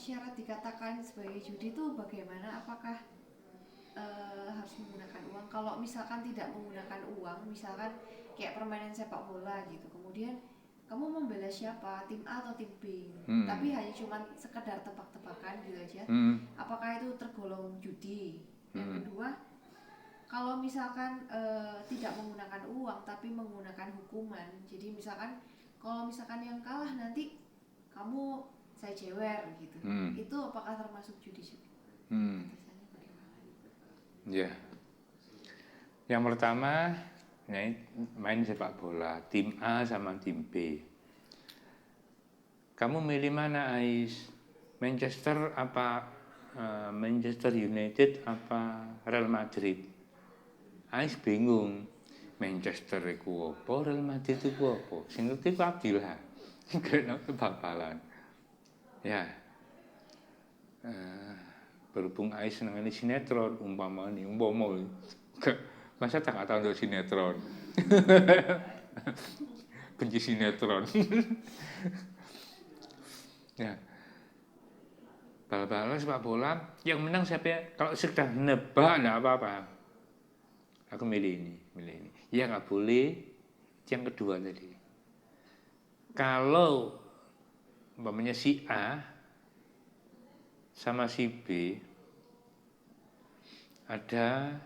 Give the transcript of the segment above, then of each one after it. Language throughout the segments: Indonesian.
syarat dikatakan sebagai judi itu bagaimana? Apakah harus menggunakan uang? Kalau misalkan tidak menggunakan uang, misalkan kayak permainan sepak bola gitu, kemudian kamu membela siapa, tim A atau tim B, tapi hanya cuma sekedar tebak-tebakan gitu aja, apakah itu tergolong judi? Yang kedua, kalau misalkan tidak menggunakan uang tapi menggunakan hukuman, jadi misalkan kalau misalkan yang kalah nanti kamu saya jewer gitu, itu apakah termasuk judi juga? Batasannya bagaimana? Ya. Yang pertama, main sepak bola, tim A sama tim B. Kamu milih mana, Ais? Manchester apa Manchester United apa Real Madrid? Ais bingung. Manchester iku apa, Real Madrid iku apa? Sing ngerti ku Abdillah. Kena bal-balan. Ya. Berhubung Ais seneng sinetron umpama masa tak tahu untuk sinetron. Benci sinetron. Ya. Bal-balan sepak bola yang menang siapa ya? Kalau sudah nebak enggak apa-apa. Aku milih ini. Ya nggak boleh. Yang kedua tadi. Kalau umpamanya si A sama si B ada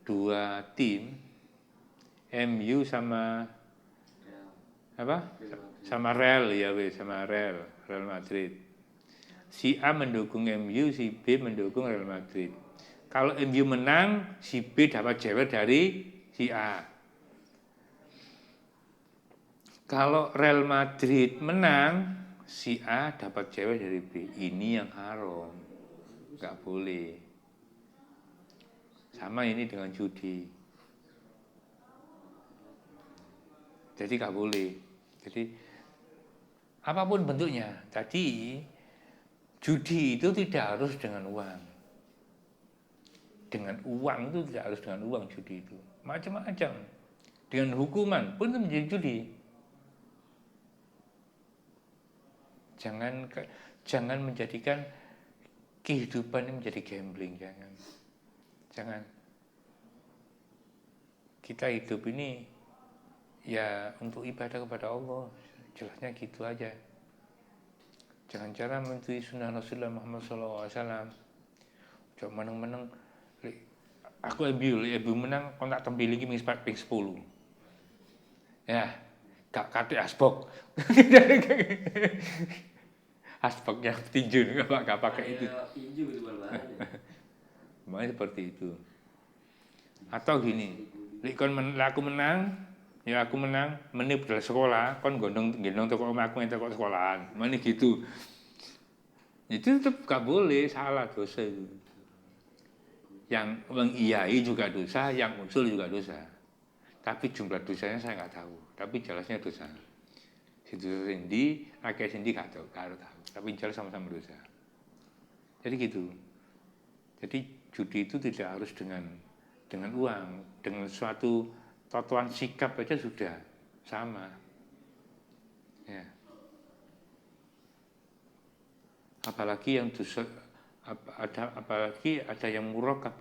dua tim, MU sama apa? Sama Real ya wes, sama Real Madrid. Si A mendukung MU, si B mendukung Real Madrid. Kalau MU menang, si B dapat jewer dari si A. Kalau Real Madrid menang, si A dapat jewer dari B. Ini yang haram, nggak boleh. Sama ini dengan judi. Jadi nggak boleh. Jadi apapun bentuknya. Tadi judi itu tidak harus dengan uang. Dengan uang itu tidak harus dengan uang judi itu. Macam-macam. Dengan hukuman pun itu menjadi judi. Jangan menjadikan kehidupan ini menjadi gambling, jangan. Kita hidup ini ya untuk ibadah kepada Allah, jelasnya gitu aja. Jangan cara mengikuti sunnah Rasulullah Muhammad SAW. Coba menang-menang, aku ibu menang, kontak tembil lagi ping 10. Ya, gak kate asbok. Asboknya tinju, gak pakai itu. Tinju itu Makanya seperti itu. Atau gini, aku menang, ya aku menang, menip dari sekolah, kon gendong toko aku yang toko sekolahan, mana gitu. Itu tetap gak boleh, salah, dosa itu. Yang mengiyai juga dosa, yang usul juga dosa. Tapi jumlah dosanya saya nggak tahu, tapi jelasnya dosa. Situ sendi, akeh sendi gak tahu, tapi jelas sama-sama dosa. Jadi gitu. Jadi judi itu tidak harus dengan uang, dengan suatu totoan sikap aja sudah sama. Ya. Apalagi yang dosa, apalagi ada yang murokab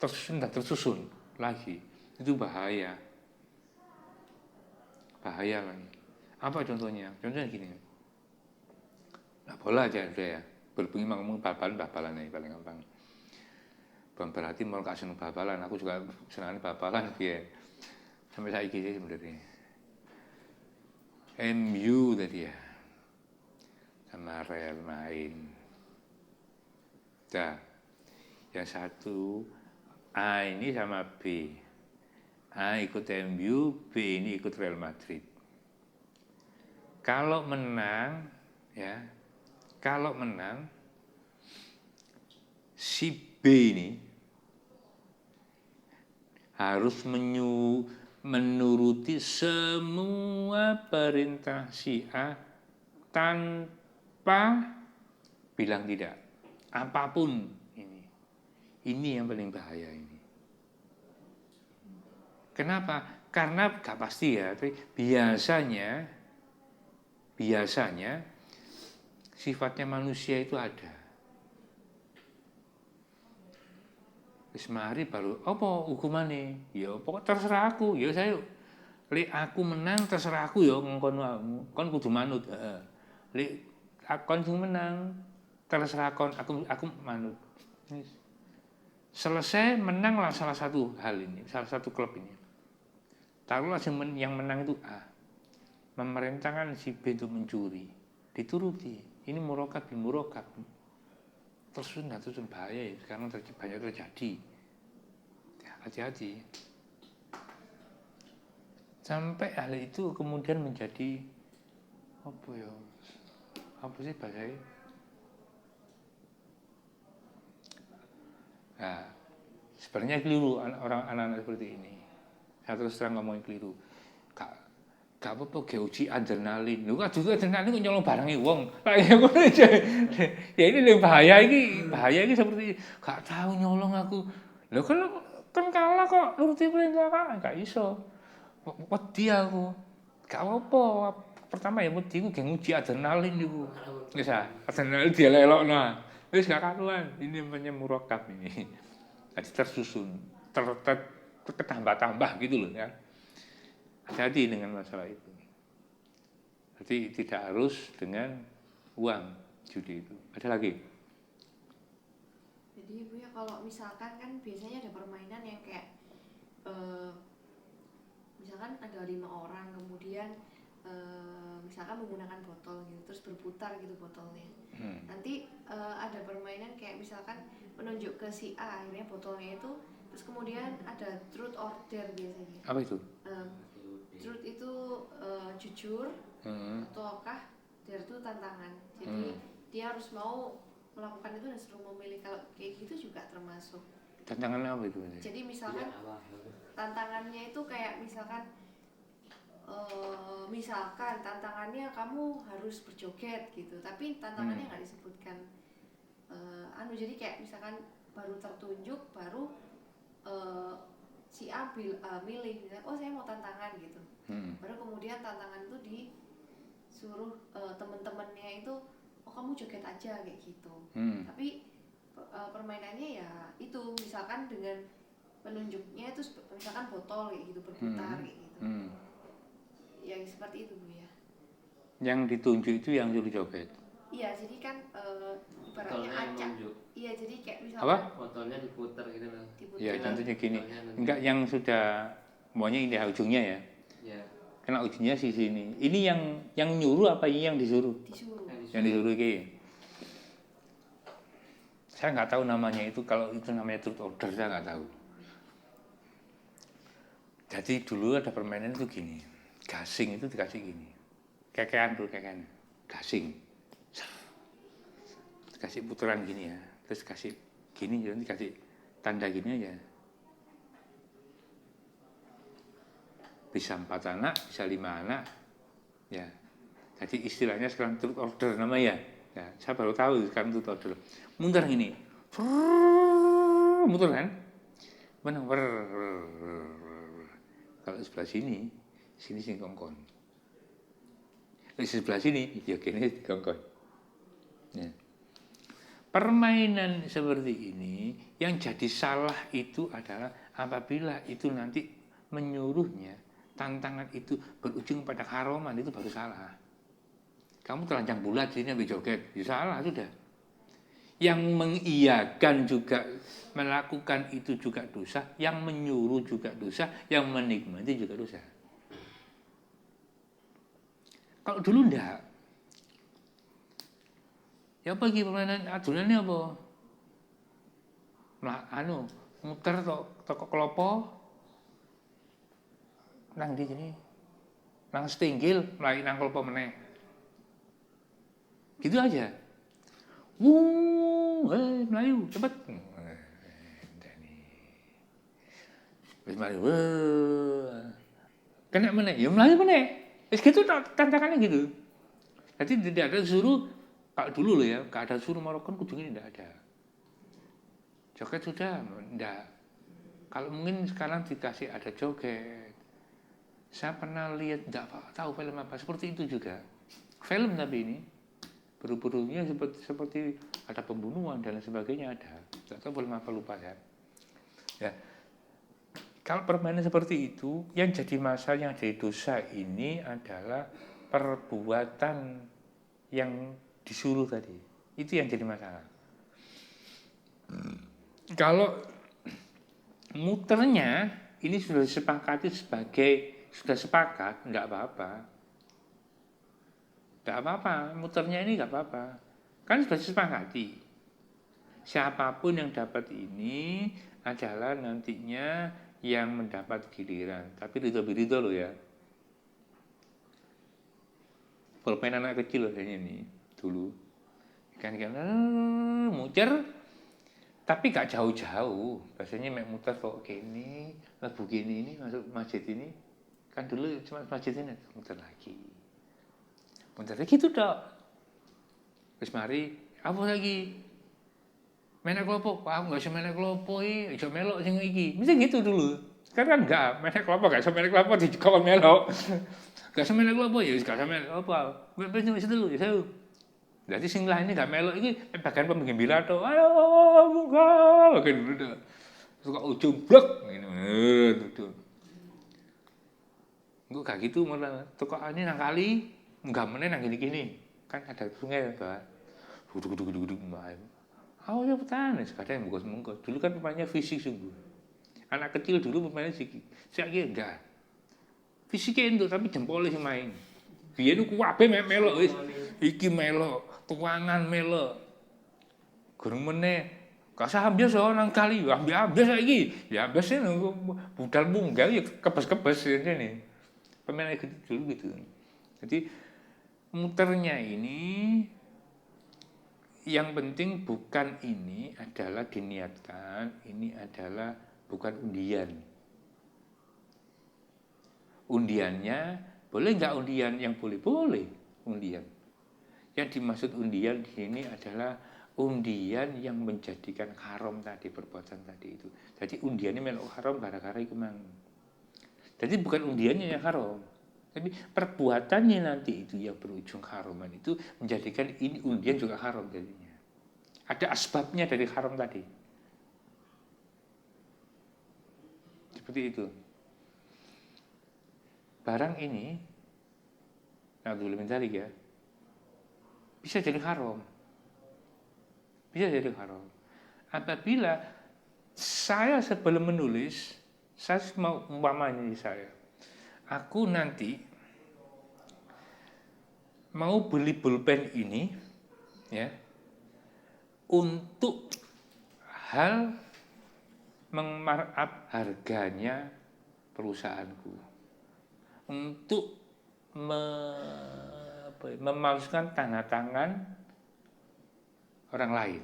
tersusun lagi, itu bahaya lagi. Apa contohnya? Contohnya gini, nah, bola aja udah ya, berhubung ngomong babalan ini paling gampang. Bukan berarti mau gak seneng babalan, aku juga senang babalan ya. Sampai saya sih sebenarnya. MU tadi ya, sama Real main. Nah, yang satu A ini sama B. A ikut MU, B ini ikut Real Madrid. Kalau menang, si B ini harus menuruti semua perintah si A tanpa bilang tidak. Apapun ini. Ini yang paling bahaya ini. Kenapa? Karena gak pasti ya, tapi biasanya sifatnya manusia itu ada. Wis mari baru apa hukumane? Ya pokok terserah aku, ya saya lek aku menang terserah aku ya ngongkon kamu. Kon kudu manut, heeh. Lek kon sing menang terserah kon, aku manut. Selesai menanglah salah satu hal ini, salah satu klub ini. Taruhlah yang menang itu A. Memerintahkan si B untuk mencuri. Dituruti. Ini murokab bil murokab. Tersusun bahaya ya, sekarang banyak terjadi. Hati-hati. Sampai hal itu kemudian menjadi apa ya? Apa sih bahasanya? Nah, sebenarnya keliru orang anak-anak seperti ini. Saya terus terang ngomongin keliru. Gak apa-apa ge uji adrenalin. Lho kok juga adrenalin kok nyolong barange wong. Lah ya ngono aja. Ya ini lebih bahaya iki seperti gak tahu nyolong aku. Lho kan kalah kok nuruti perintah Kak. Gak iso. Wedi aku. Gak apa-apa. Pertama ya wedi ku ge nguji adrenalin niku. Wis adrenalin dielelokno. Wis gak karuan. Ini namanya murakab ini. Jadi tersusun, ketambah-tambah gitu loh ya. Hati-hati dengan masalah itu. Jadi tidak harus dengan uang judi itu. Ada lagi? Jadi Ibu ya kalau misalkan kan biasanya ada permainan yang kayak misalkan ada 5 orang kemudian misalkan menggunakan botol gitu terus berputar gitu botolnya. Nanti ada permainan kayak misalkan menunjuk ke si A akhirnya botolnya itu terus kemudian ada truth or dare biasanya. Apa itu? Truth itu jujur, ataukah dare itu tantangan. Jadi dia harus mau melakukan itu dan suruh memilih. Kalau kayak gitu juga termasuk. Tantangannya apa itu? Jadi misalkan tantangannya itu kayak misalkan tantangannya kamu harus berjoget gitu. Tapi tantangannya nggak disebutkan. Jadi kayak misalkan baru tertunjuk baru si A milih, oh saya mau tantangan gitu. Baru kemudian tantangan itu disuruh teman-temannya itu, oh kamu joget aja kayak gitu. Tapi permainannya ya itu misalkan dengan penunjuknya itu misalkan botol kayak gitu berputar kayak gitu. Ya seperti itu Bu ya. Yang ditunjuk itu yang suruh joget. Iya jadi kan ibaratnya acak. Iya jadi kayak misalkan apa? Botolnya diputar gitu loh. Ya contohnya gini. Enggak yang sudah maunya ini ujungnya ya. Ya. Kena ujungnya di sini. Ini yang nyuruh apa yang disuruh? Disuruh. Yang disuruh ki. Saya nggak tahu namanya itu, kalau itu namanya truth or dare saya nggak tahu. Jadi dulu ada permainan itu gini. Gasing itu dikasih gini. Kekean tuh kekean. Gasing. Kasih putaran gini ya, terus kasih gini, jadi kasih tanda gini aja. Bisa 4 anak, bisa 5 anak, ya. Jadi istilahnya sekarang truth or dare namanya. Ya, saya baru tahu sekarang truth or dare. Muter gini, muter kan? Menang, kalau sebelah sini sing kongkon. Di sebelah sini, ya gini kongkon. Ya. Permainan seperti ini yang jadi salah itu adalah apabila itu nanti menyuruhnya tantangan itu berujung pada haroman, itu baru salah. Kamu telanjang bulat sini ambil joget, ya salah sudah. Yang mengiyakan juga melakukan itu juga dosa, yang menyuruh juga dosa, yang menikmati juga dosa. Kalau dulu enggak. Ya apa iki permainan adunane apa? Muter toko klopo nang di sini. Nang setinggil mlayu nang klopo meneh. Gitu aja. Melayu cepet. Wis mari. Kena meneh, ya melayu meneh. Wis gitu tantangannya gitu. Jadi tidak ada suruh. Kalau dulu loh ya, gak ada suruh Marokon kudu ini tidak ada. Joget sudah, enggak. Kalau mungkin sekarang dikasih ada joget. Saya pernah lihat, enggak tahu film apa, seperti itu juga. Film tapi ini. Buru-burunya seperti ada pembunuhan dan lain sebagainya ada. Tidak tahu boleh apa lupa ya. Ya. Kalau permainan seperti itu, yang jadi masalah, yang jadi dosa ini adalah perbuatan yang disuruh tadi. Itu yang jadi masalah. Kalau muternya ini sudah disepakati sudah sepakat, enggak apa-apa. Enggak apa-apa, muternya ini enggak apa-apa. Kan sudah disepakati. Siapapun yang dapat ini adalah nantinya yang mendapat giliran. Tapi ridho loh ya. Pulpen anak kecil loh ini dulu. Kan muter, tapi gak jauh-jauh. Biasanya mek muter kok gini, lagu gini ini masuk masjid ini. Kan dulu cuma masjid ini muter lagi itu dok. Terus mari apa lagi? Menek kelopo, aku gak bisa menek kelopo iki, aja melok sing iki. Mesti gitu dulu. Sekarang kan enggak, menek kelopo gak bisa menek kelopo dikon melok. Gak bisa menek kelopo ya wis gak bisa menek kelopo. Wis dulu ya. Jadi sing lainnya gak melok iki bagian pembira to. Ayo buka, bagian dulu. Suka ujung blek ngene gitu. Engko gak gitu malah tokane nang kali, enggak meneh nang gini-gini. Kan ada sungai to. Duduk mbak. Oh ya petani, kadang bungkus-bungkus. Dulu kan pemainnya fisik sungguh. Anak kecil dulu pemainnya fisik. Saiki enggak. Fisiknya itu tapi jempolnya sih main. Biyen ku kabeh melok wis. Iki melok, tuangan melok. Gurung meneh. Gak usah ambias nang kali, ambias saiki. Ya ambias budal munggah ya kebes-kebes ini. Pemain dulu gitu. Jadi muternya ini yang penting bukan ini adalah diniatkan, ini adalah bukan undian. Undiannya boleh nggak undian yang boleh undian. Yang dimaksud undian di sini adalah undian yang menjadikan haram tadi perbuatan tadi itu. Jadi undiannya melok haram gara-gara itu mang. Jadi bukan undiannya yang haram, tapi perbuatannya nanti itu yang berujung haraman itu menjadikan ini undian juga haram jadinya. Ada asbabnya dari haram tadi. Seperti itu. Barang ini, naudzubillah min dzalik ya, bisa jadi haram. Bisa jadi haram. Apabila saya sebelum menulis, saya mau umpamanya saya, aku nanti mau beli pulpen ini, ya, untuk hal mengmarkup harganya perusahaanku, untuk memalsukan tanda tangan orang lain.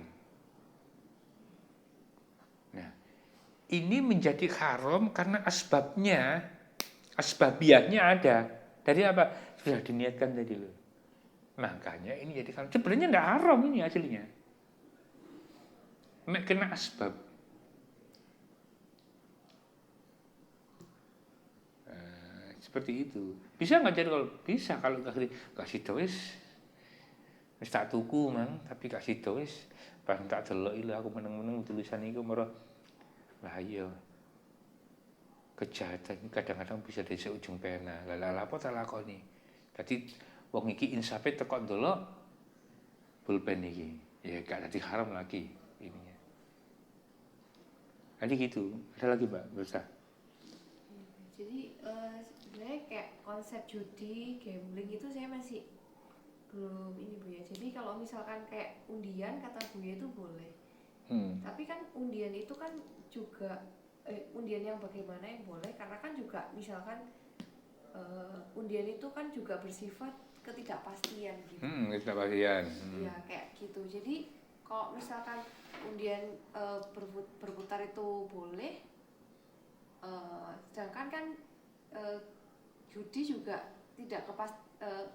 Nah, ini menjadi haram karena asbabiahnya ada. Dari apa? Sudah diniatkan tadi loh. Makanya ini jadi haram. Sebenarnya tidak haram ini hasilnya. Kena asbab. Seperti itu. Bisa nggak jadi kalau bisa kalau kasih dois, tak tuku mang, tapi kasih dois, pas tak delok itu aku meneng tulisan itu merah, lah iya. Kejahatan kadang-kadang bisa dari seujung pena. Lah apa tak lakoni. Jadi wong iki insafe tekok ndelok pulpen iki. Ya gak jadi haram lagi ininya. Jadi gitu. Ada lagi Mbak, bisa. Jadi sebenarnya kayak konsep judi, gambling itu saya masih belum ini Bu ya. Jadi kalau misalkan kayak undian kata Bu ya itu boleh. Tapi kan undian itu kan juga undian yang bagaimana yang boleh karena kan juga misalkan undian itu kan juga bersifat ketidakpastian gitu. Ketidakpastian. Iya kayak gitu. Jadi kalau misalkan undian berputar itu boleh, sedangkan kan judi juga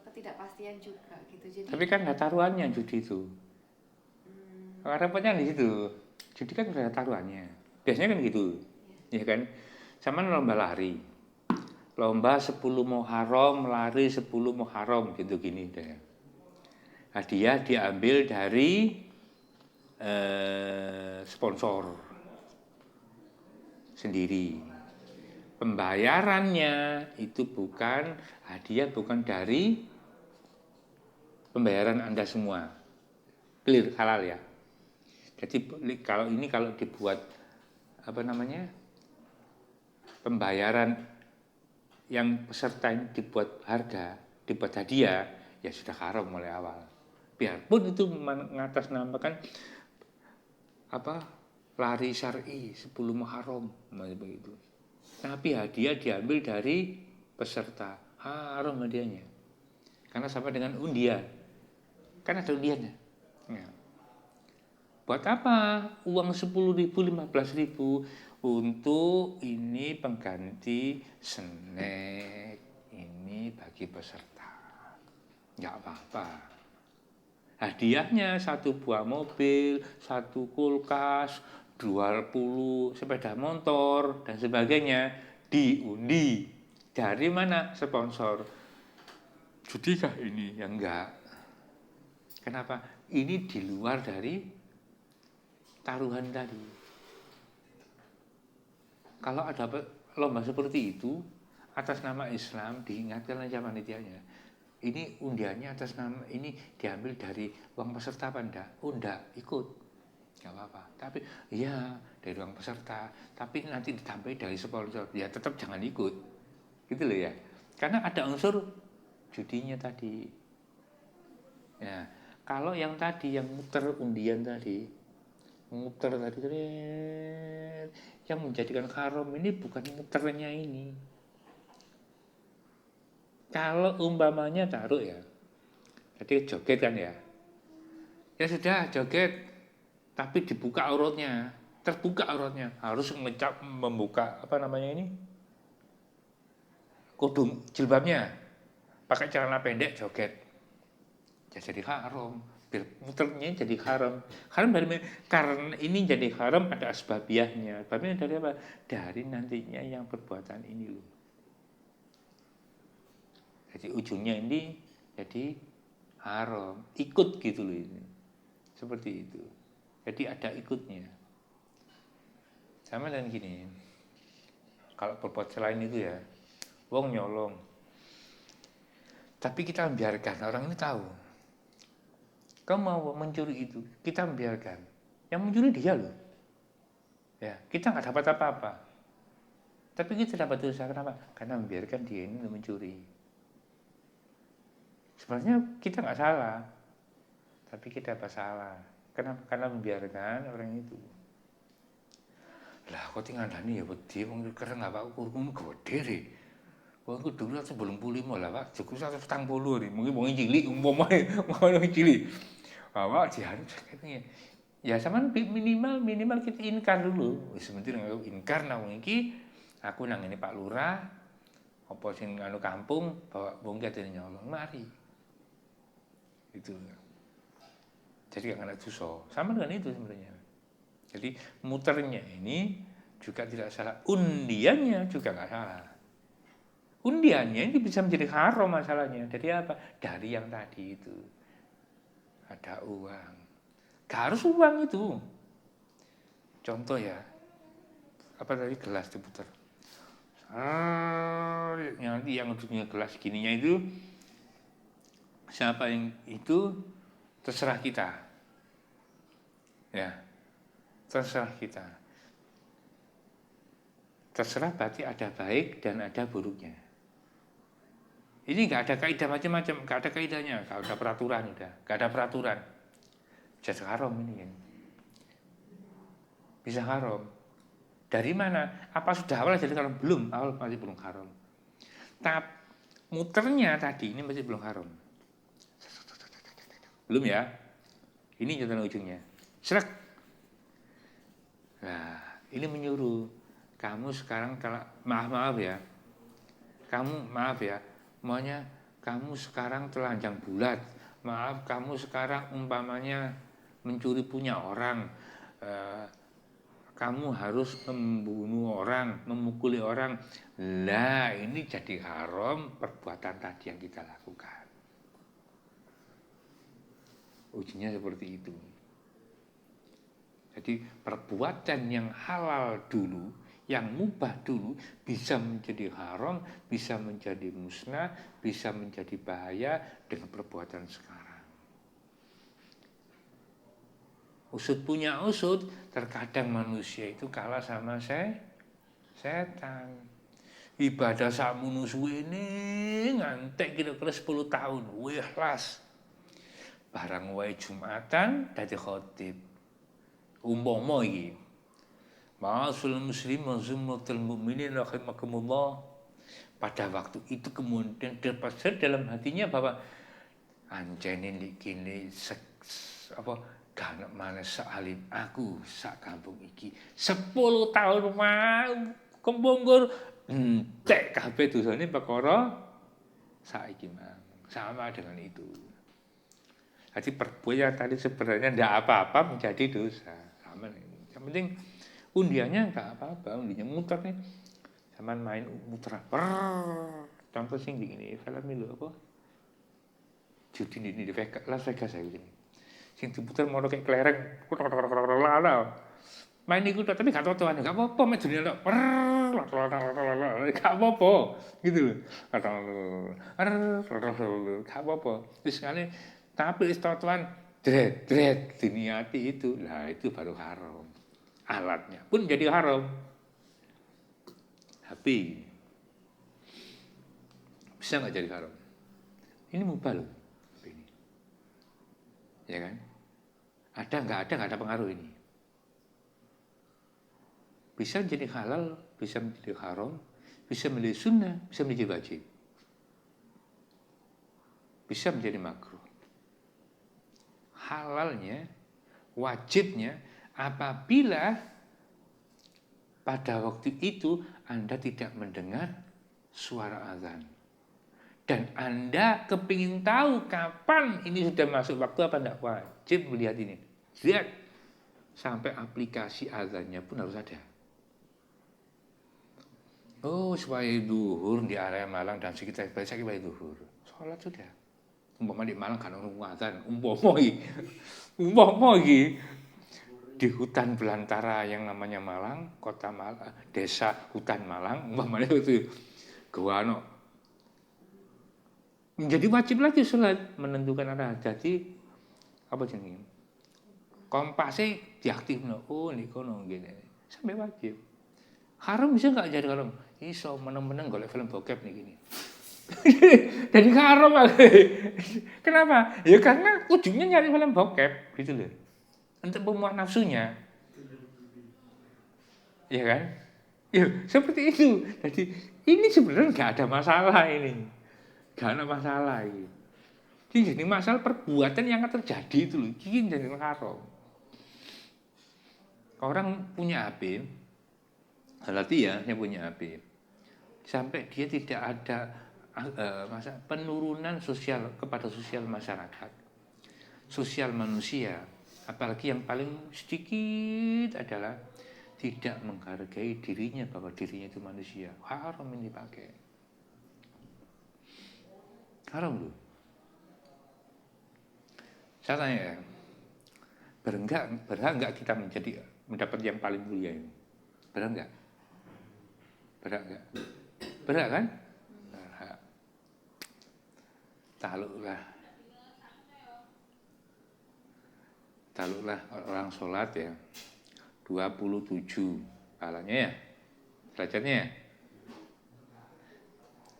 ketidakpastian juga gitu. Jadi tapi kan ada taruhannya judi itu. Repotnya di situ. Judi kan ada taruhannya. Biasanya kan gitu. Ya kan? Sama lomba lari. Lomba 10 Muharram, lari 10 Muharram gitu gini deh. hadiah diambil dari sponsor sendiri. Pembayarannya itu bukan hadiah, bukan dari pembayaran Anda semua. Clear, halal ya. Jadi kalau dibuat pembayaran yang peserta ini dibuat harga, dibuat hadiah, ya sudah haram mulai awal. Biarpun itu mengatasnamakan lari syar'i 10 Muharram begitu. Tapi hadiah diambil dari peserta, haram hadiahnya. Karena sama dengan undian. Kan ada undiannya. Ya. Buat apa? Uang 10.000, 15.000 untuk ini pengganti snack. Ini bagi peserta. Enggak apa-apa. Hadiahnya 1 buah mobil, 1 kulkas, 20 sepeda motor dan sebagainya diundi. Dari mana? Sponsor. Judikah ini? Ya enggak. Kenapa? Ini di luar dari taruhan tadi. Kalau ada lomba seperti itu atas nama Islam, diingatkan aja panitianya. Ini undiannya atas nama ini diambil dari uang peserta apa enggak? Oh enggak, ikut. Enggak apa-apa. Tapi iya dari uang peserta, tapi nanti ditambahi dari sponsor. Ya tetap jangan ikut. Gitu loh ya. Karena ada unsur judinya tadi. Ya, kalau yang tadi yang muter undian tadi, yang menjadikan haram ini bukan muternya ini. Kalau umpamanya taruh ya, jadi joget kan ya, ya sudah joget, tapi dibuka auratnya, terbuka auratnya, harus membuka kudung jilbabnya, pakai celana pendek joget, ya jadi haram. Muternya jadi haram. Haram dari mana? Karena ini jadi haram ada asbabiahnya. Asbabiahnya dari apa? Dari nantinya yang perbuatan ini loh. Jadi ujungnya ini jadi haram. Ikut gitu loh ini. Seperti itu. Jadi ada ikutnya. Sama dengan gini. Kalau berbuat selain itu ya, wong nyolong. Tapi kita membiarkan orang ini tahu. Kamu mau mencuri itu, kita membiarkan. Yang mencuri dia loh. Ya, kita nggak dapat apa-apa. Tapi kita dapat dosa. Kenapa? Karena membiarkan dia ini mencuri. Sebenarnya kita nggak salah. Tapi kita apa salah? Kenapa? Karena membiarkan orang itu. Lah, kok tinggal Dani ya, wedi, keren nggak Pak, kurungmu gede deh. Wah, aku dulu 95 lah Pak, cukup 140 nih, mungkin mau cilik, mau cilik. Bahwa jihad katanya ya sama minimal kita inkar dulu. Wis penting inkar nang iki aku nang ini Pak Lurah apa sing anu kampung bawa wong katene nyolong mari. Itu. Jadi enggak ada dosa. Sama dengan itu sebenarnya. Jadi muternya ini juga tidak salah. Undiannya juga enggak salah. Undiannya ini bisa menjadi haram masalahnya. Dari apa? Dari yang tadi itu. Ada uang. Gak harus uang itu. Contoh ya. Apa tadi gelas diputar. Nanti yang untuknya gelas gininya itu. Siapa yang itu terserah kita. Ya. Terserah kita. Terserah berarti ada baik dan ada buruknya. Ini nggak ada kaidah macam-macam, nggak ada kaidahnya, nggak ada peraturan udah, nggak ada peraturan. Bisa haram ini kan. Bisa haram. Dari mana? Apa sudah awal jadi haram? Belum, awal masih belum haram. Tapi muternya tadi ini masih belum haram. Belum ya? Ini jalan ujungnya. Serak. Nah, ini menyuruh kamu sekarang kalau maaf ya. Maaf ya. Maunya kamu sekarang telanjang bulat. Maaf, kamu sekarang umpamanya mencuri punya orang. Kamu harus membunuh orang, memukuli orang. Lah, ini jadi haram perbuatan tadi yang kita lakukan. Ujinya seperti itu. Jadi perbuatan yang halal dulu, yang mubah dulu bisa menjadi haram, bisa menjadi musnah, bisa menjadi bahaya dengan perbuatan sekarang. Usut punya usut, terkadang manusia itu kalah sama setan. Ibadah sakmono suwene ngantek kira-kira 10 tahun, ikhlas. Barang wae Jumatan dadi khatib. Umpama iki. Ma'asul muslim wa zumratul mu'minin rahimakumullah. Pada waktu itu kemudian terpaksa dalam hatinya bahwa anjene iki apa gak mana salim aku sak kampung iki 10 tahun mau kembonggur entek kabeh dosane perkara saiki mang. Sama dengan itu. Jadi perbuatan tadi sebenarnya tidak apa-apa menjadi dosa. Sama. Yang penting undiannya enggak apa-apa, undiannya muter nih. Zaman main muter. Contoh sing begini, film itu apa? Judi di Las Vegas saya ini. Sing diputer mau kayak kelereng. Main iku tapi gak tau-tauan, gak apa-apa main dunia tok. Gak apa-apa gitu loh. Gak apa-apa. Terus sekali tapi tau-tauan dret diniati itu. Nah, itu baru haram. Alatnya pun jadi haram. HP bisa nggak jadi haram? Ini mubah loh. Ini. Ya kan? Ada nggak ada pengaruh ini. Bisa menjadi halal, bisa menjadi haram, bisa menjadi sunnah, bisa menjadi wajib. Bisa menjadi makruh. Halalnya, wajibnya apabila pada waktu itu Anda tidak mendengar suara azan. Dan Anda kepingin tahu kapan ini sudah masuk waktu apa tidak, wajib melihat ini. Lihat, sampai aplikasi azannya pun harus ada. Oh, supaya duhur di area Malang dan sekitar saya supaya duhur. Sholat sudah. Umpama di Malang kan orang azan, umpama iki di hutan belantara yang namanya Malang, kota Malang, desa hutan Malang, umpamanya itu gawano. Jadi wajib lagi sholat menentukan arah. Jadi apa jenenge? Kompasnya diaktifno. Oh, nikono ngene. Sampai wajib. Haram bisa nggak jadi haram? Iso meneng-meneng golek film bokep nih gini. Jadi haram aja. Kenapa? Ya karena ujungnya nyari film bokep gitu loh. Untuk pemuas nafsunya. Ya kan? Ya, seperti itu. Jadi ini sebenarnya nggak ada masalah ini. Nggak ada masalah ini. Jadi masalah perbuatan yang terjadi itu loh. Ini jadi haram. Orang punya HP, berarti ya, yang punya HP. Sampai dia tidak ada penurunan sosial kepada sosial masyarakat, sosial manusia, apalagi yang paling sedikit adalah tidak menghargai dirinya bahwa dirinya itu manusia. Haram ini pakai, haram loh. Saya tanya ya, berhak enggak kita mendapat yang paling mulia ini? Berhak enggak? Berhak enggak? Berhak kan? Berhak. Takluklah orang sholat ya 27 pahalanya ya, derajatnya ya.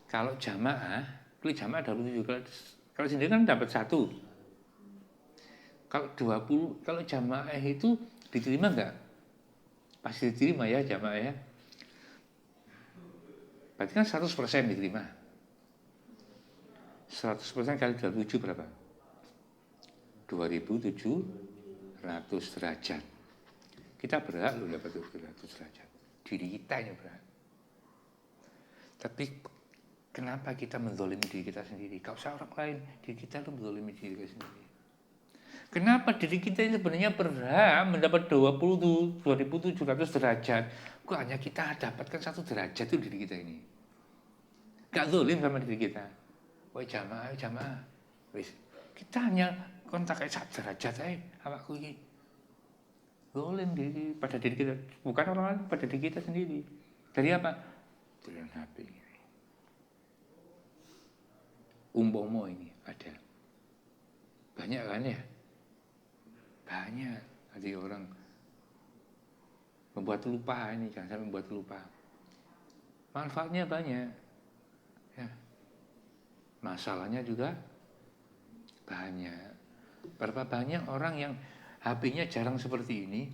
Kalau jamaah 27, kalau sendiri kan dapat 1. Kalau 20, kalau jamaah itu diterima enggak? Pasti diterima ya jamaah ya. Berarti kan 100% diterima. 100% kali 27 berapa? 2.700 derajat. Kita berhak loh dapat 200 derajat. Diri kita yang berhak. Tapi kenapa kita menzalimi diri kita sendiri? Gak usah orang lain, diri kita tuh menzalimi diri kita sendiri. Kenapa diri kita ini sebenarnya berhak mendapat 2.700 derajat? Kok hanya kita dapatkan 1 derajat itu diri kita ini? Gak zalim sama diri kita. Woi jamaah. Wis, Kita hanya kontak kayak sak derajat aja awakku iki. Boleh pada diri kita, bukan orang lain, pada diri kita sendiri. Dari apa? Dari HP. Umpomo ini ada. Banyak kan ya? Banyak. Ada orang membuat lupa ini, jangan sampai membuat lupa. Manfaatnya banyak. Ya. Masalahnya juga banyak. Berapa banyak orang yang HP-nya jarang seperti ini,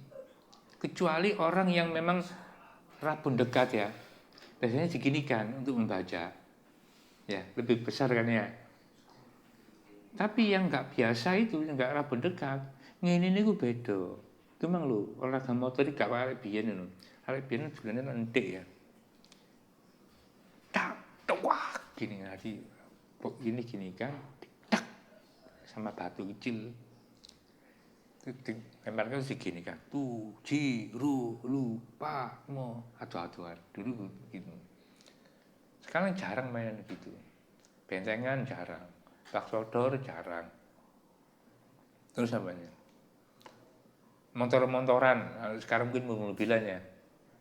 kecuali orang yang memang rabun dekat ya. Biasanya diginikan untuk membaca. Ya, lebih besar kan ya. Tapi yang nggak biasa itu, yang nggak rabun dekat, ngene niku beda. Itu mang lho, olahraga motor iki gak arek biyen lho. Arek biyen sebenarnya entik ya. Tak wah gini nanti gini kan, tak sama batu kecil. Lemparkan segini kan, tu, ji, ru, lu, pa, mo, adu-aduan. Dulu gitu. Sekarang jarang main gitu. Bentengan jarang, bak sodor jarang. Terus apanya? Motor-motoran, sekarang mungkin mobil-mobilan ya.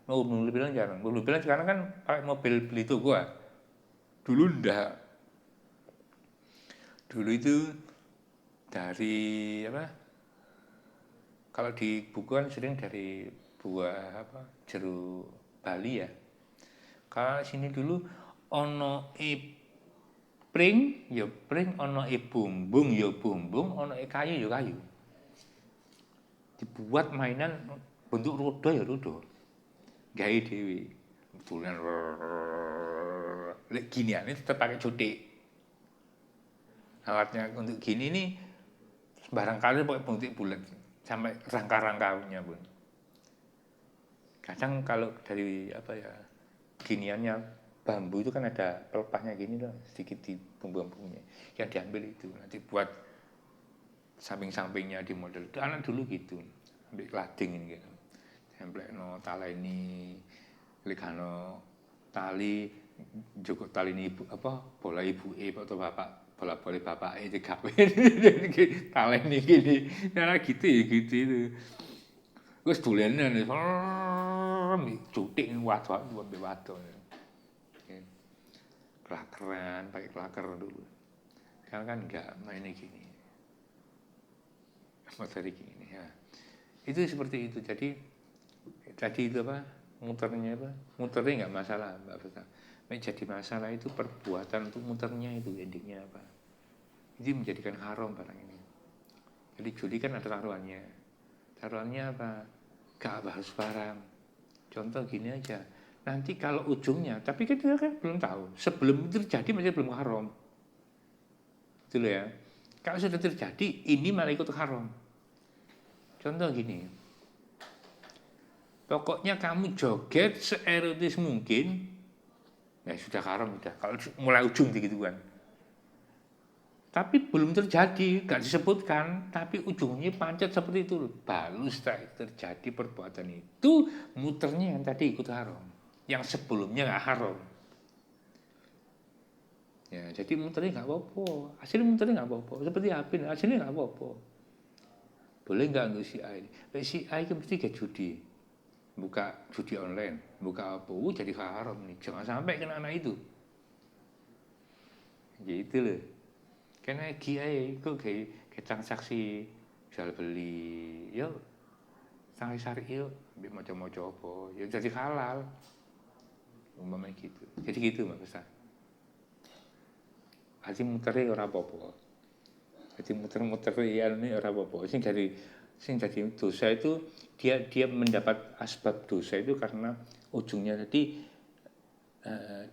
Mobil-mobilan jarang. Mobil-mobilan sekarang kan pakai mobil beli itu gua. Dulu enggak. Dulu itu dari apa? Kalau di buku kan sering dari buah apa? Jeruk Bali ya. Kalau sini dulu ono pring, ya pring, ono bumbung, ya bumbung, ono kayu, ya kayu. Dibuat mainan bentuk roda ya roda. Gawe dhewe. Tulen lek ginian ini tetap pakai cutik. Alatnya untuk gini nih barangkali pakai bentuk bulat sampai rangka-rangkanya pun. Kadang kalau dari apa ya giniannya bambu itu kan ada pelepahnya gini loh sedikit di bumbu-bumbunya yang diambil itu nanti buat samping-sampingnya di model itu anak dulu gitu ambil lading ini gitu template no taleni lekano tali joko tali ini ibu apa bola ibu atau bapak bola bapak itu gawe taleni gini nah gitu ya gitu itu terus dulene nih cutik waduh kelakeran pakai kelaker dulu sekarang kan enggak mainnya gini materi gini ya itu seperti itu jadi tadi itu apa muternya enggak masalah Mbak Feta jadi masalah itu perbuatan untuk muternya itu endingnya apa itu menjadikan haram barang ini jadi judi kan ada taruhannya apa gak harus barang contoh gini aja nanti kalau ujungnya, tapi kita kan belum tahu. Sebelum itu terjadi masih belum haram. Gitu loh ya. Kalau sudah terjadi, ini malah ikut haram. Contoh gini. Pokoknya kamu joget seerotis mungkin, ya sudah haram udah. Kalau mulai ujung gitu kan. Tapi belum terjadi, gak disebutkan. Tapi ujungnya pancet seperti itu. Baru setelah terjadi perbuatan itu, muternya yang tadi ikut haram. Yang sebelumnya nggak haram. Ya, jadi muternya nggak apa-apa. Hasilnya muternya nggak apa-apa. Seperti apa? Hasilnya nggak apa-apa. Boleh nggak untuk si A ini? Si A itu mesti kayak judi. Buka judi online. Buka apa? Jadi haram nih. Jangan sampai kena anak itu. Gitu loh. Karena GI itu kayak transaksi jual beli. Yuk. Transaksi syari yuk. Ambil macam-macam apa. Ya jadi halal. Umpamanya gitu. Jadi gitu Mbak Besa. Haji muternya ora apa-apa. Jadi muter-muter ya ini ora apa-apa. Sing jadi dosa itu dia mendapat asbab dosa itu karena ujungnya tadi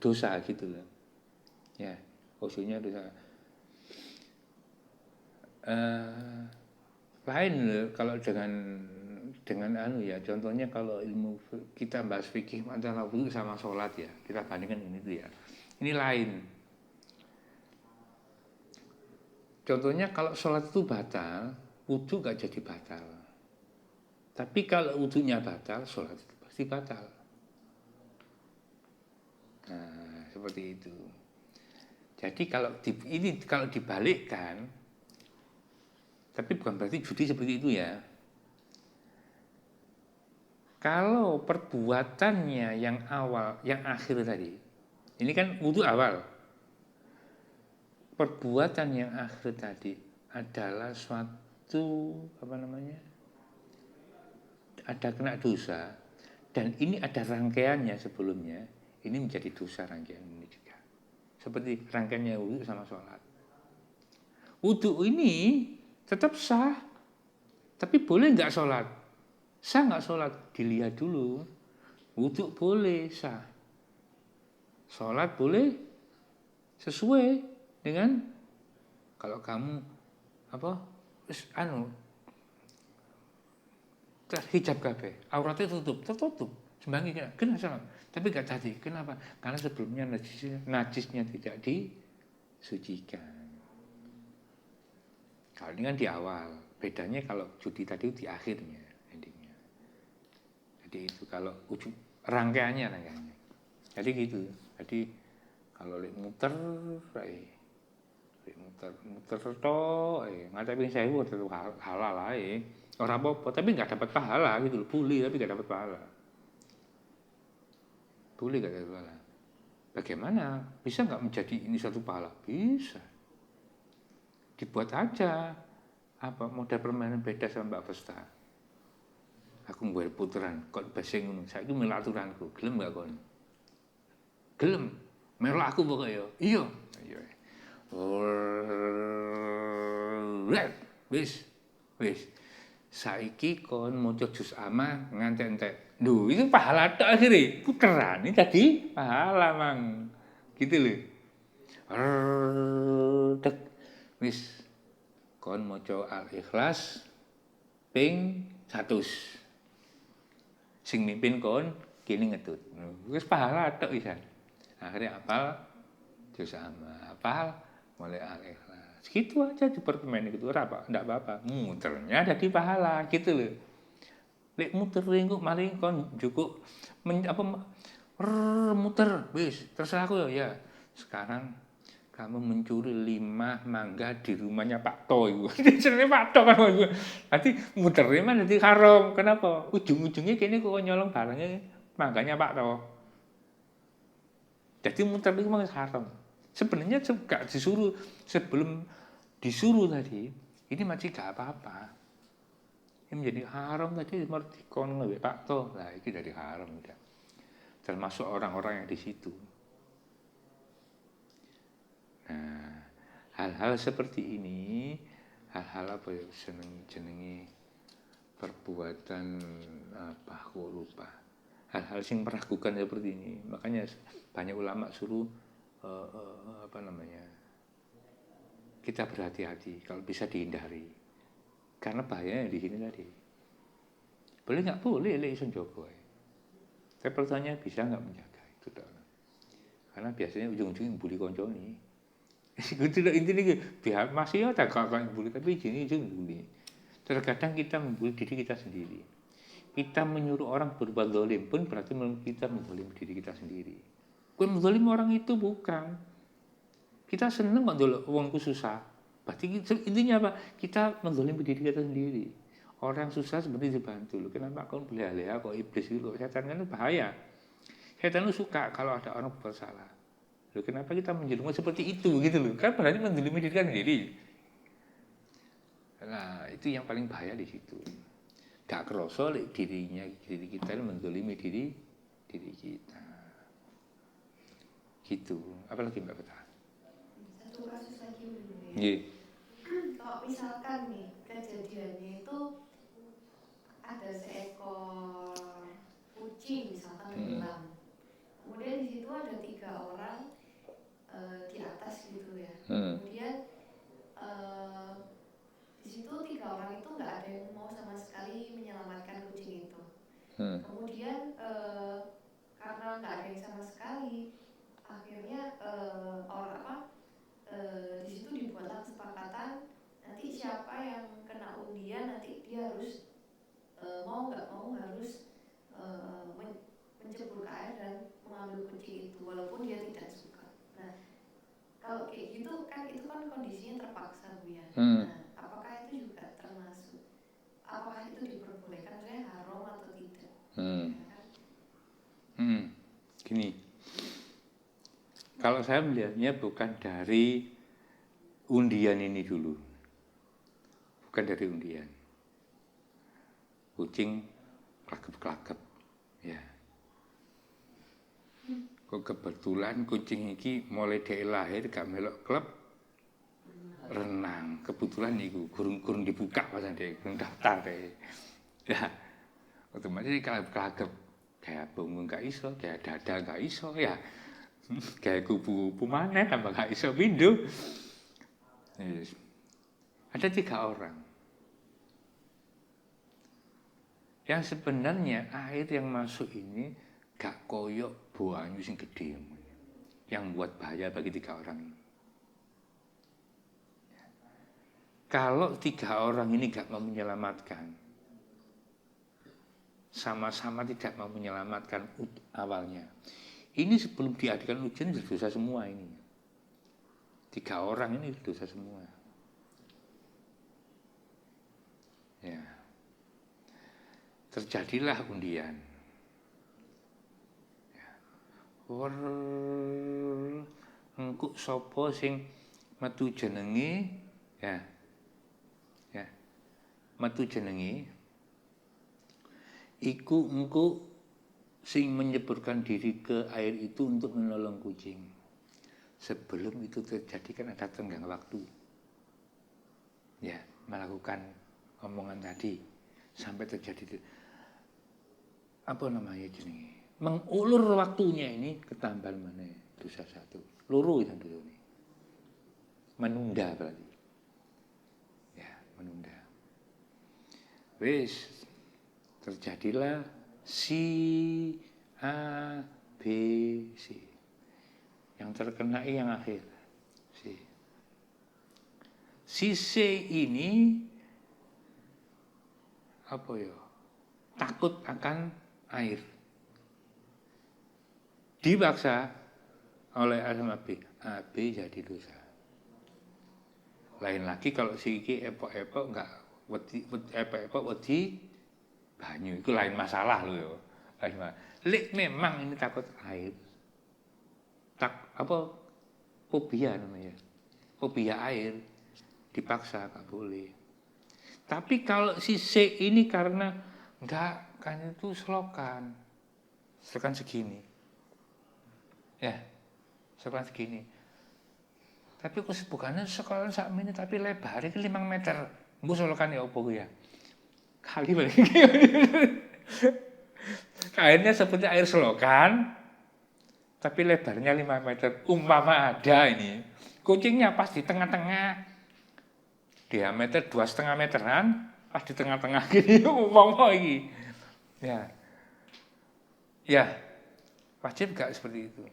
dosa gitu loh. Ya, ujungnya dosa. Lain loh kalau dengan anu ya, contohnya kalau ilmu kita bahas fikih antara wudu sama sholat ya, kita bandingkan ini tuh ya. Ini lain. Contohnya kalau sholat itu batal, wudu gak jadi batal. Tapi kalau wudunya batal, sholat itu pasti batal. Nah, seperti itu. Jadi kalau dibalikkan, Tapi bukan berarti judi seperti itu ya. Kalau perbuatannya yang awal, yang akhir tadi, ini kan wudu awal. Perbuatan yang akhir tadi adalah suatu ada kena dosa, dan ini ada rangkaiannya sebelumnya, ini menjadi dosa rangkaian ini juga. Seperti rangkaiannya wudu sama sholat. Wudu ini tetap sah, tapi boleh nggak sholat? Sah nggak sholat? Dilihat dulu. Wudu boleh sah, sholat boleh sesuai dengan kalau kamu hijab kabeh, auratnya tertutup, sembangi kena salah. Tapi nggak tadi, kenapa? Karena sebelumnya najisnya tidak disucikan. Kalau ini kan di awal, bedanya kalau judi tadi di akhirnya, endingnya. Jadi itu kalau ujung rangkaiannya. Jadi gitu. Jadi kalau muter tok, ngadepi 1000 tetep halal ae. Ora apa-apa, tapi nggak dapat pahala gitu loh. Boleh tapi nggak dapat pahala. Boleh nggak dapat pahala. Bagaimana? Bisa nggak menjadi ini satu pahala? Bisa. Dibuat aja model permainan beda sama Mbak Vesta. Aku nggawe puteran, kok basing ngono. Saiki melu aturanku, gelem nggak kon? Gelem. Melu aku pokoke yo. Iya. Wis. Saiki kon maca juz amma ngantek-entek. Lho, itu pahala tok akhire. Puteran ini tadi pahala, Mang. Gitu lho. Dek. Wis kon maca Al-Ikhlas ping 100. Sing mimpin kon kene ngetut. Wis pahala tok pisan. Akhirnya apal juz amma, apal mulai Al-Ikhlas. Gitu aja dipermain gitu, enggak apa-apa. Muternya jadi pahala gitu loh. Lek muter engko mari kon cukup muter wis terserah aku ya. Sekarang kamu mencuri 5 mangga di rumahnya Pak To itu. Jenenge Pak To kan itu. Nanti muternya mah nanti haram. Kenapa? Ujung-ujungnya kene kok nyolong barangnya mangganya Pak To. Jadi muter itu mah haram. Sebenarnya gak disuruh, sebelum disuruh tadi, ini masih gak apa-apa. Ini menjadi haram tadi, mau dikon ngewek Pak To. Nah, ini dari haram udah. Termasuk orang-orang yang di situ. Nah, hal-hal seperti ini, hal-hal apa ya jenengi perbuatan apa kok lupa. Hal-hal yang meragukan seperti ini. Makanya banyak ulama suruh kita berhati-hati kalau bisa dihindari, karena bahayanya di sini tadi. Boleh nggak boleh iso njogo. Tapi pertanyaan bisa nggak menjaga itu tok. Karena biasanya ujung-ujungnya bully koncone. Itu intinya biar masih ada kakak bully, tapi ujung bully. Terkadang kita membuli diri kita sendiri. Kita menyuruh orang berbuat zalim pun berarti kita menzalim diri kita sendiri. Bukan menzalim orang itu, bukan. Kita seneng kok ndelok wongku susah. Berarti intinya apa? Kita menzalimi diri kita sendiri. Orang susah sebenarnya dibantu. Loh, kenapa kau beleh-beleh kok iblis itu? Setan kan bahaya. Setan itu suka kalau ada orang bersalah. Loh, kenapa kita menjelma seperti itu gitu loh? Kan berarti menzalimi diri kita sendiri. Nah, itu yang paling bahaya di situ. Gak kerasa diri kita menzalimi diri kita. Gitu. Apalagi Mbak Betah? Satu kasus lagi dulu ya. Iya. Kalau misalkan nih kejadiannya itu ada seekor kucing misalkan hilang, kemudian di situ ada 3 orang di atas gitu ya. Kemudian di situ 3 orang itu nggak ada yang mau sama sekali menyelamatkan kucing itu. Kemudian karena nggak ada yang sama sekali, akhirnya di situ dibuatlah kesepakatan nanti siapa yang kena undian nanti dia harus mau nggak mau harus mencebur ke air dan mengambil kucing itu walaupun dia tidak suka. Nah, kalau kayak gitu kan itu kan kondisinya terpaksa Bu ya. Nah, apakah itu juga apakah itu diperbolehkan, sebenarnya haram atau tidak? Gini, kalau saya melihatnya bukan dari undian ini dulu, bukan dari undian. Kucing klakep-klakep, ya. Kok kebetulan kucing ini mulai dari lahir gak melok klub renang, kebetulan itu kurung dibuka pasan deh, kurung daftar deh, ya. Otomatis klakep, kayak punggung gak iso, kayak dada gak iso, ya. Kayak kupu-kupu mana tambah gak iso pindu. Yes. Ada 3 orang yang sebenarnya air yang masuk ini gak koyok banyu sing gede yang buat bahaya bagi 3 orang ini. Kalau 3 orang ini gak mau menyelamatkan, sama-sama tidak mau menyelamatkan awalnya, ini sebelum diadakan ujian sudah dosa semua ini. 3 orang ini dosa semua. Ya. Terjadilah undian. Ya. Engko sapa sing metu jenenge, ya. Ya. Metu jenenge iku engko sing menyeburkan diri ke air itu untuk menolong kucing. Sebelum itu terjadi kan ada tenggang waktu. Ya, melakukan omongan tadi sampai terjadi itu. Apa namanya jenenge? Mengulur waktunya ini ketambahan mana dosa 1. Loro itu dulu ini. Menunda berarti. Ya, menunda. Wis terjadilah si A B C. Yang terkena yang akhir. Si C ini apa ya? Takut akan air. Dipaksa oleh A sama B. A, B jadi dosa. Lain lagi kalau si iki epok-epok enggak epok-epok wedi banyu itu lain masalah loh ya. Lain masalah. Lek memang ini takut air. Fobia namanya. Fobia air dipaksa enggak boleh. Tapi kalau si C ini karena enggak, kan itu selokan segini. Ya, selokan segini. Tapi kesibukannya sekolah sak mini tapi lebarnya 5 meter. Mbok selokan ya opo ya? Kali balik. Airnya seperti air selokan, tapi lebarnya 5 meter. Umpama ada ini, kucingnya pas di tengah-tengah, diameter 2,5 meteran, pas di tengah-tengah gini, umpama ini. Ya, wajib gak seperti itu.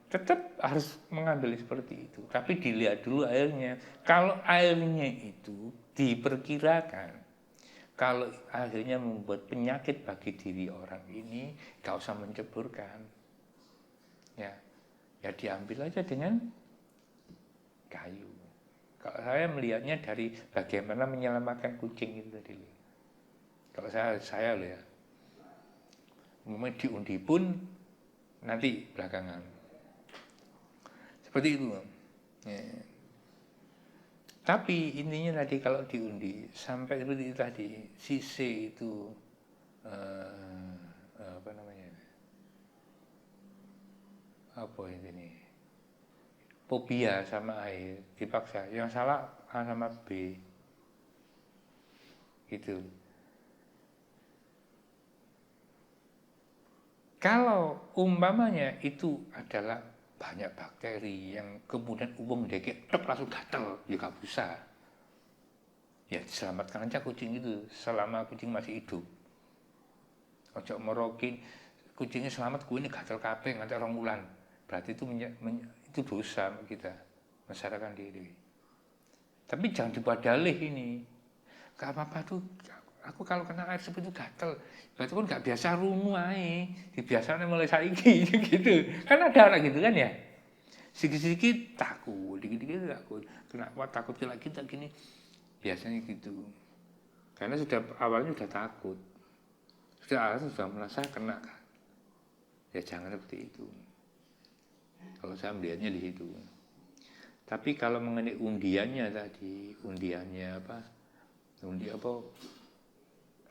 Tetap harus mengambil seperti itu. Tapi dilihat dulu airnya. Kalau airnya itu diperkirakan, kalau akhirnya membuat penyakit bagi diri orang ini, gak usah menceburkan. Ya diambil aja dengan kayu. Kalau saya melihatnya dari bagaimana menyelamatkan kucing itu tadi. Kalau saya loh ya, umumnya diundi pun nanti belakangan. Seperti itu. Ya. Tapi intinya tadi kalau diundi sampai seperti itu tadi, si C itu apa namanya? Apa ini? Fobia sama air dipaksa. Yang salah A sama B. Gitu. Kalau umpamanya itu adalah banyak bakteri yang kemudian umum deket langsung gatel, ya gak bisa. Ya diselamatkan aja kucing itu selama kucing masih hidup. Ojo merokin kucingnya selamat, gue ini gatel kabeh nganti 2 bulan. Berarti itu dosa kita, masyarakat diri. Tapi jangan dibuat dalih ini. Gak apa-apa tuh, aku kalau kena air seperti itu gatel. Berarti pun gak biasa rungu aja. Dibiasakan mulai saiki gitu. Kan ada orang gitu kan ya. Sedikit-sedikit takut, dikit-dikit takut. Kenapa takut lagi tak gini? Biasanya gitu. Karena awalnya sudah takut, sudah merasa kena kan. Ya jangan seperti itu. Kalau saya melihatnya di situ. Tapi kalau mengenai undiannya tadi, undiannya apa? Undi apa?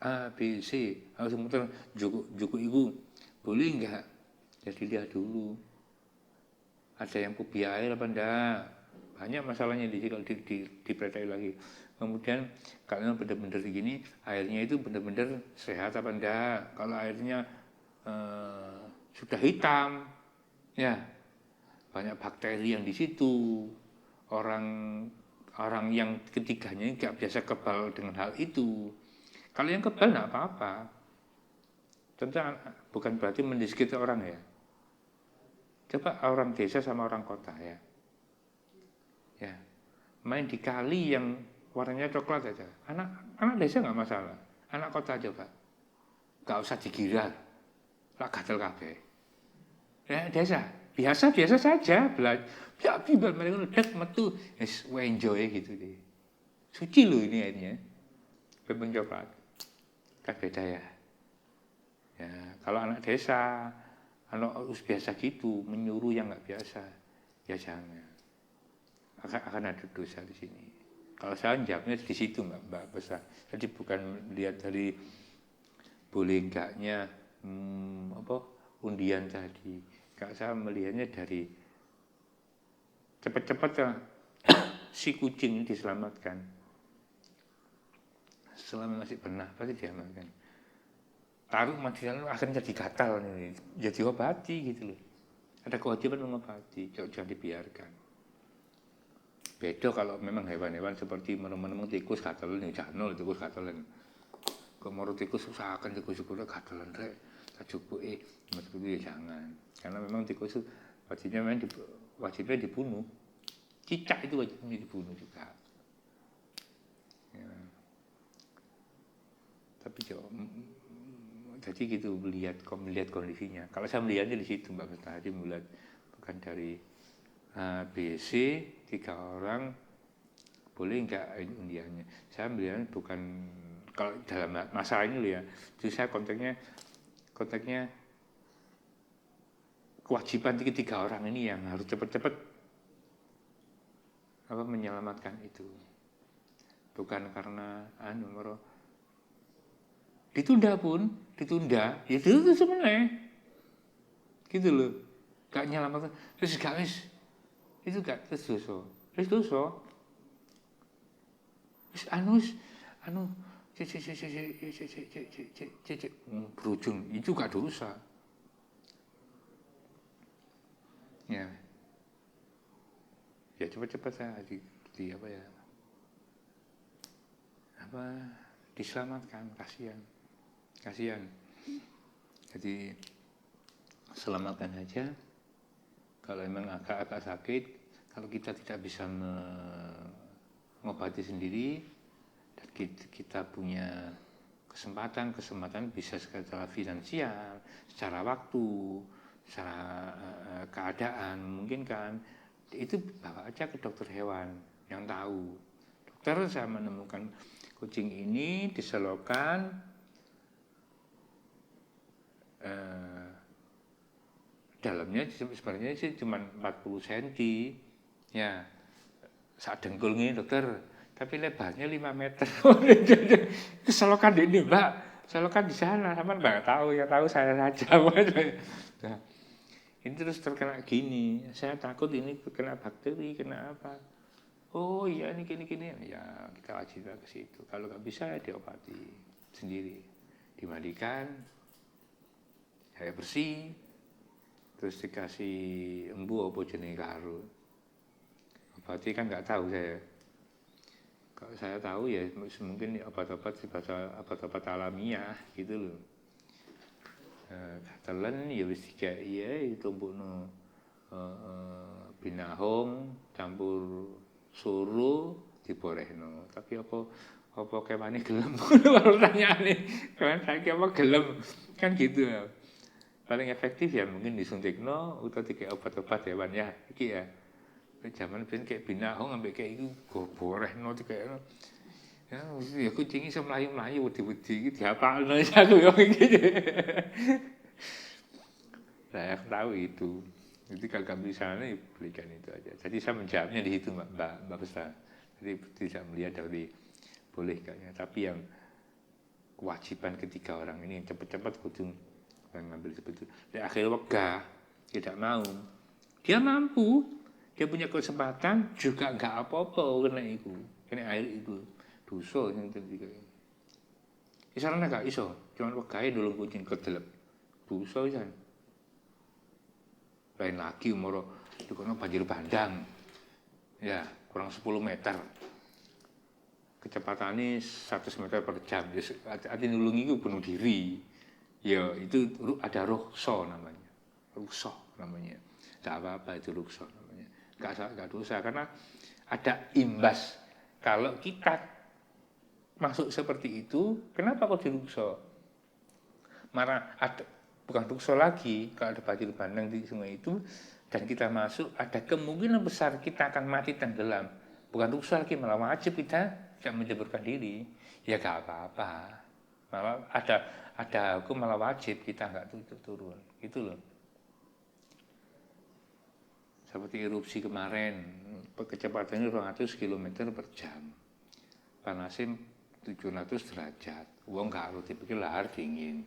A, B, C, harus muter juku ibu. Boleh enggak? Jadi lihat dulu. Ada yang kopi air apa enggak? Banyak masalahnya di sini kalau dipelajari lagi. Kemudian kalau benar-benar gini, airnya itu benar-benar sehat apa enggak? Kalau airnya sudah hitam, ya banyak bakteri yang di situ. Orang yang ketiganya nggak biasa kebal dengan hal itu. Kalau yang kebal nggak apa-apa. Tentu bukan berarti mendiskredit orang ya. Coba orang desa sama orang kota ya. Ya, main di kali yang warnanya coklat aja. Anak desa nggak masalah. Anak kota coba, nggak usah digiral, lah gatel kabeh. Ya desa biasa saja, ya bimbel mereka udah metu, enjoy gitu deh. Suci loh ini airnya, bebeng coklat, kan beda ya. Ya kalau anak desa, anak biasa gitu, menyuruh yang nggak biasa, ya jangan. Akan ada dosa di sini. Kalau saya jawabnya di situ Mbak besar. Jadi bukan lihat dari boleh enggaknya undian tadi. Kalau saya melihatnya dari cepat-cepat si kucing diselamatkan. Selama masih pernah pasti diamankan. Taruh matian akhirnya jadi gatal nih, jadi obati gitu loh. Ada kewajiban mengobati, jangan dibiarkan. Beda kalau memang hewan-hewan seperti menung-menung tikus gatelan ya janol tikus gatelan. Kok mau tikus usahakan tikus gatelan rek. Tak cukupi seperti ya jangan. Karena memang tikus wajibnya dibunuh. Cicak itu wajibnya dibunuh juga. Ya. Tapi jadi gitu melihat kondisinya. Kalau saya melihatnya di situ Mbak tadi melihat bukan dari A, B, C 3 orang boleh enggak undiannya. Saya melihatnya bukan kalau dalam masalah ini loh ya. Jadi saya konteksnya kewajiban 3 orang ini yang harus cepat-cepat menyelamatkan itu. Bukan karena ditunda, ya itu sebenarnya. Gitu loh. Gak nyelamatkan, terus gak wis. Itu gak terus dosa. Berujung itu gak dosa. Ya. Ya cepat-cepat saya diselamatkan, kasihan. Jadi selamatkan saja. Kalau memang agak sakit, kalau kita tidak bisa mengobati sendiri, dan kita punya kesempatan bisa secara finansial, secara waktu, secara keadaan memungkinkan, itu bawa aja ke dokter hewan yang tahu. Dokter, saya menemukan kucing ini diselokan dalamnya sebenarnya sih cuma 40 cm ya saat dengkul ini dokter, tapi lebarnya 5 meter. Selokan ini Mbak, selokan di sana, sama Mbak tahu, yang tahu saya saja. Nah, ini terus terkena gini, saya takut ini kena bakteri, kena apa. Oh iya ini gini, ya kita wajib ke situ. Kalau nggak bisa ya diobati sendiri, dimandikan, air bersih, terus dikasih embu apa jenis karo. Obati kan nggak tahu saya. Kalau saya tahu ya mungkin obat-obat alamiah gitu loh. Telan ya wis dikai ditumbukno binahong campur suruh diborehno. Tapi apa kemane gelem kalau tanyane. Kan saiki apa gelem kan gitu ya. Paling efektif ya mungkin disuntikno utawa dikek obat-obat hewan ya iki ya. Zaman ben kayak binahong ambek kayak iku borehno dikekno. Ya kucing iso mlayu-mlayu wedi-wedi iki diapakno aku yo iki. Saya tahu itu. Jadi kalau kami di sana ya belikan itu aja. Jadi saya menjawabnya di situ Mbak Besta. Jadi tidak melihat dari boleh kayaknya. Tapi yang kewajiban ketiga orang ini yang cepat-cepat kudu mengambil seperti itu. Di akhir wegah tidak mau. Dia mampu, dia punya kesempatan juga nggak apa-apa kena air itu. Dosa yang ketiga ini. Isarane gak iso, cuman wegahe nulung kucing kedelep. Dosa pisan. Lain lagi umur di kono banjir bandang. Ya, kurang 10 meter. Kecepatannya 100 meter per jam. Arti nulung itu bunuh diri. Ya, itu ada rukso namanya. Rukso namanya. Tidak apa-apa itu rukso namanya. Gak dosa karena ada imbas. Kalau kita masuk seperti itu, kenapa kok dirukso? Marah ada bukan rukso lagi kalau ada banjir bandang di sungai itu dan kita masuk ada kemungkinan besar kita akan mati tenggelam. Bukan rukso lagi malah wajib kita tidak menjeburkan diri. Ya gak apa-apa. Malah ada hukum malah wajib kita nggak turun. Gitu loh. Seperti erupsi kemarin, kecepatannya 200 km per jam. Panasnya 700 derajat. Wong gak ngerti pikir lahar dingin.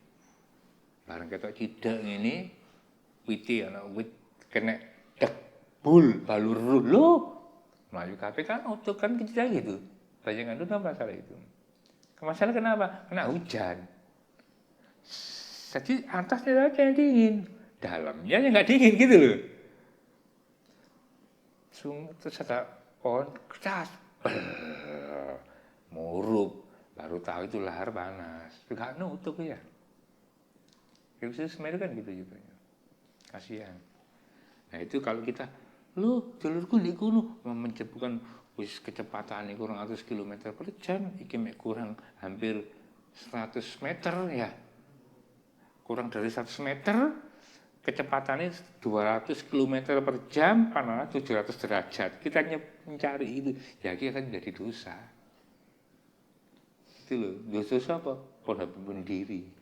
Barang ketok cidak ngene, witi ana wit kena dekbul balur lho. Melayu kabeh kan utuh kan kecil gitu. Bayangan itu masalah itu. Masalah kenapa? Kena hujan. Jadi atasnya aja yang dingin, dalamnya yang nggak dingin gitu loh. Terus ada pohon keras, murup. Baru tahu itu lahar panas. Enggak nutup ya. Erupsi Semeru kan gitu juga. Kasihan. Nah itu kalau kita, lu jalurku di kuno mencepukan wis kecepatan kurang 100 km per jam, iki kurang hampir 100 meter ya. Kurang dari 100 meter, kecepatannya 200 km per jam, panas 700 derajat. Kita mencari itu, ya kita kan jadi dosa. Itu loh, dosa apa? Bunuh diri.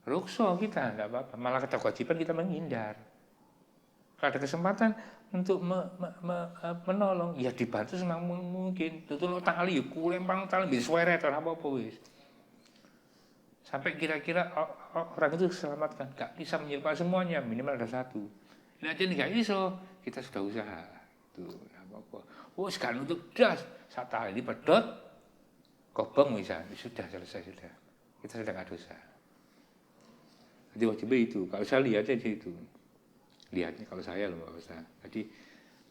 Rukso kita, enggak apa-apa. Malah kata kewajiban kita menghindar. Kalau ada kesempatan untuk menolong, ya dibantu semampu mungkin. Tutul tali, kulempang tali, bisa sueret, apa-apa wis. Sampai kira-kira orang itu diselamatkan. Enggak bisa menyerupai semuanya, minimal ada satu. Nah, jadi enggak bisa, kita sudah usaha. Tuh, apa-apa. Oh, sekarang untuk das. Satu tali pedot, kobong bisa. Sudah selesai, sudah. Kita sudah enggak dosa. Jadi wajibnya itu. Kalau saya lihatnya di situ. Lihatnya kalau saya loh Mbak Besta. Jadi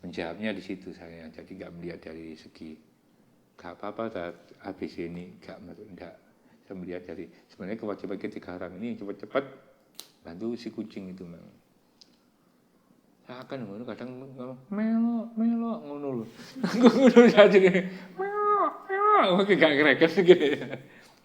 menjawabnya di situ saya. Jadi nggak melihat dari segi nggak apa-apa habis ini nggak. Saya melihat dari sebenarnya kewajiban ketiga orang ini cepat-cepat bantu si kucing itu memang. Saya akan ngono kadang melo ngono loh. Ngono saja gini. Melo. Oke gak keren gitu.